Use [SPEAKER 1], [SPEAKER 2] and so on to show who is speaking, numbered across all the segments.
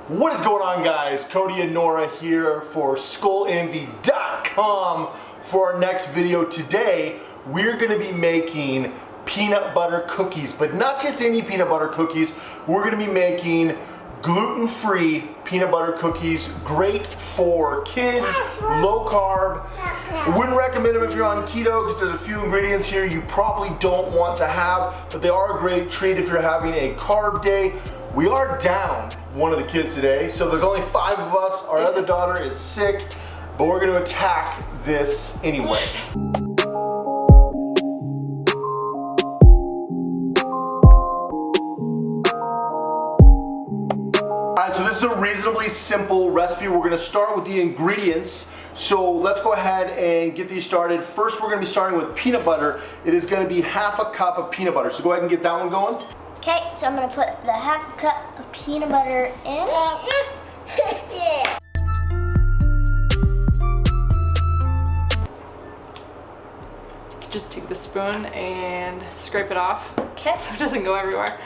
[SPEAKER 1] What is going on, guys? Cody and Nora here for SkullEnvy.com for our next video. Today we're going to be making peanut butter cookies, but not just any peanut butter cookies. We're going to be making gluten-free peanut butter cookies, great for kids, low carb. I wouldn't recommend them if you're on keto because there's a few ingredients here you probably don't want to have, but they are a great treat if you're having a carb day. We are down one of the kids today, so there's only 5 of us. Our other daughter is sick, but we're going to attack this anyway. Alright, so this is a reasonably simple recipe. We're going to start with the ingredients. So let's go ahead and get these started. First, we're going to be starting with peanut butter. It is going to be ½ a cup of peanut butter. So go ahead and get that one going.
[SPEAKER 2] Okay, so I'm going to put the ½ cup of peanut butter in. Yeah.
[SPEAKER 3] Just take the spoon and scrape it off.
[SPEAKER 2] Okay.
[SPEAKER 3] So it doesn't go everywhere.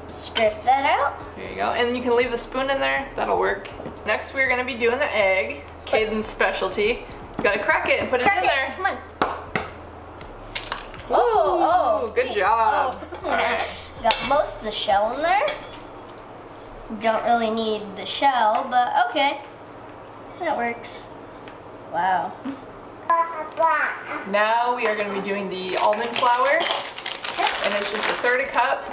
[SPEAKER 2] Scrape that out.
[SPEAKER 3] There you go. And you can leave the spoon in there. That'll work. Next, we're going to be doing the egg. Caden's specialty. You got to crack it and put it in there.
[SPEAKER 2] Come on.
[SPEAKER 3] Oh, good job.
[SPEAKER 2] Oh. All right. Got most of the shell in there. Don't really need the shell, but okay. That works. Wow.
[SPEAKER 3] Now we are going to be doing the almond flour. And it's just 1/3 cup.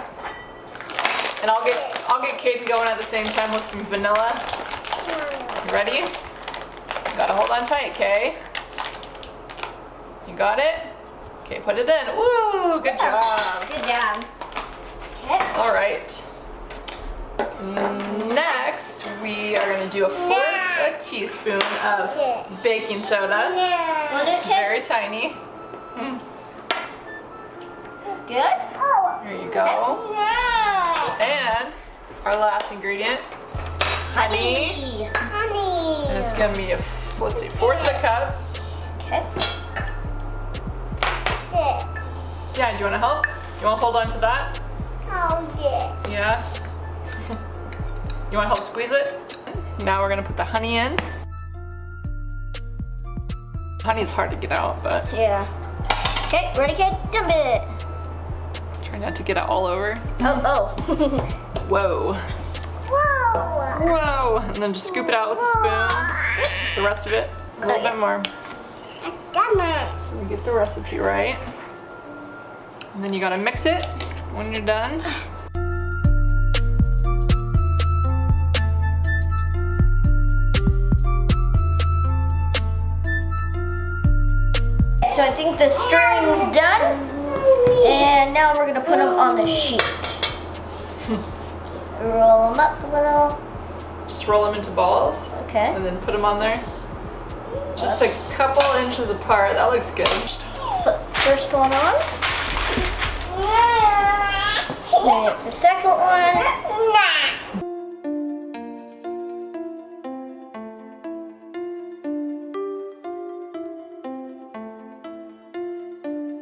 [SPEAKER 3] And I'll get Caden going at the same time with some vanilla. You ready? You gotta hold on tight, okay? You got it? Okay, put it in. Woo, good job.
[SPEAKER 2] Good job. Okay.
[SPEAKER 3] All right. Next, we are gonna do a teaspoon of baking soda.
[SPEAKER 2] Want it, Kid?
[SPEAKER 3] Very tiny.
[SPEAKER 2] Good?
[SPEAKER 3] There you go. And our last ingredient, honey.
[SPEAKER 2] Honey.
[SPEAKER 3] And it's gonna be let's see, 1/4 of a cup.
[SPEAKER 2] Okay.
[SPEAKER 3] Yeah, do you wanna help? You wanna hold on to that?
[SPEAKER 2] Hold it.
[SPEAKER 3] Yeah. You wanna help squeeze it? Now we're gonna put the honey in. Honey is hard to get out, but.
[SPEAKER 2] Yeah. Okay, ready, Kid? Dump it.
[SPEAKER 3] Try not to get it all over.
[SPEAKER 2] Oh.
[SPEAKER 3] Whoa.
[SPEAKER 2] Whoa.
[SPEAKER 3] Whoa. And then just scoop it out with a spoon. The rest of it, a little bit more. So we get the recipe right. And then you gotta mix it when you're done.
[SPEAKER 2] So I think the stirring's done. And now we're gonna put them on the sheet. Roll them up a little.
[SPEAKER 3] Just roll them into balls.
[SPEAKER 2] Okay.
[SPEAKER 3] And then put them on there. Just a couple inches apart. That looks good.
[SPEAKER 2] Put the first one on. Then the second one.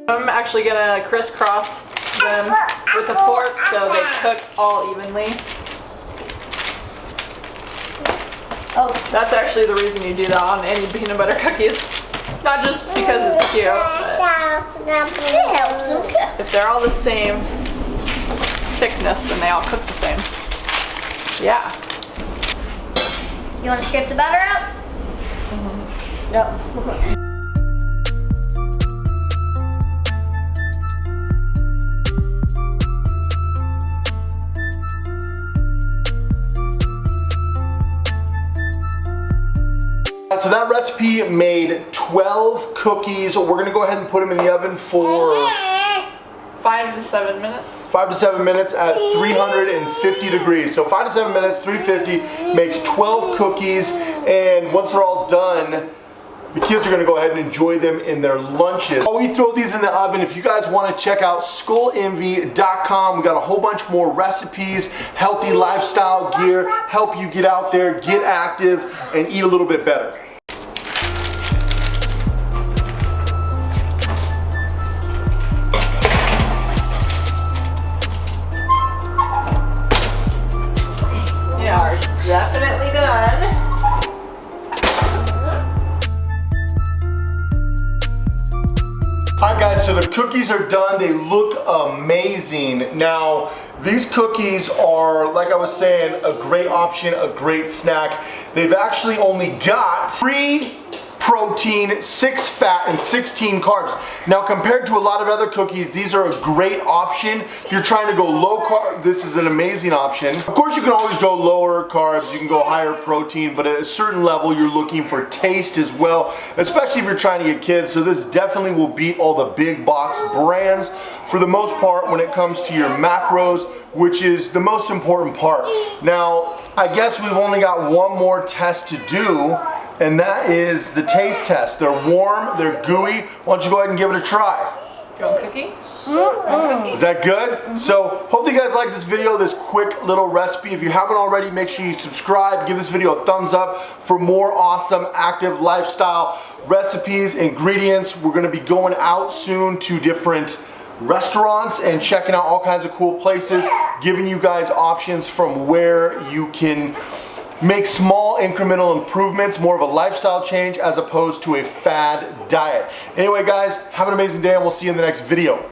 [SPEAKER 3] I'm actually gonna crisscross them with a fork so they cook all evenly.
[SPEAKER 2] Oh,
[SPEAKER 3] That's actually the reason you do that on any peanut butter cookies. Not just because it's cute, but
[SPEAKER 2] it helps them cook.
[SPEAKER 3] if they're all the same thickness, then they all cook the same. Yeah.
[SPEAKER 2] You want to scrape the batter out? No.
[SPEAKER 1] So that recipe made 12 cookies. We're going to go ahead and put them in the oven for
[SPEAKER 3] 5 to 7 minutes.
[SPEAKER 1] 5 to 7 minutes at 350 degrees. So 5 to 7 minutes, 350 makes 12 cookies. And once they're all done, the kids are going to go ahead and enjoy them in their lunches. While we throw these in the oven, if you guys want to check out SkullEnvy.com, we got a whole bunch more recipes, healthy lifestyle gear, help you get out there, get active, and eat a little bit better. guys, so the cookies are done. They look amazing. Now, these cookies are, like I was saying, a great option, a great snack. They've actually only got 3 protein, 6 fat, and 16 carbs. Now, compared to a lot of other cookies, these are a great option. If you're trying to go low carb, this is an amazing option. Of course, you can always go lower carbs, you can go higher protein, but at a certain level, you're looking for taste as well, especially if you're trying to get kids. So this definitely will beat all the big box brands for the most part when it comes to your macros, which is the most important part. Now, I guess we've only got one more test to do, and that is the taste test. They're warm, they're gooey. Why don't you go ahead and give it a try?
[SPEAKER 3] You want cookie?
[SPEAKER 1] Is that good? So, hopefully you guys like this video, this quick little recipe. If you haven't already, make sure you subscribe, give this video a thumbs up for more awesome active lifestyle recipes, ingredients. We're gonna be going out soon to different restaurants and checking out all kinds of cool places, giving you guys options from where you can make small incremental improvements, more of a lifestyle change as opposed to a fad diet. Anyway guys, have an amazing day and we'll see you in the next video.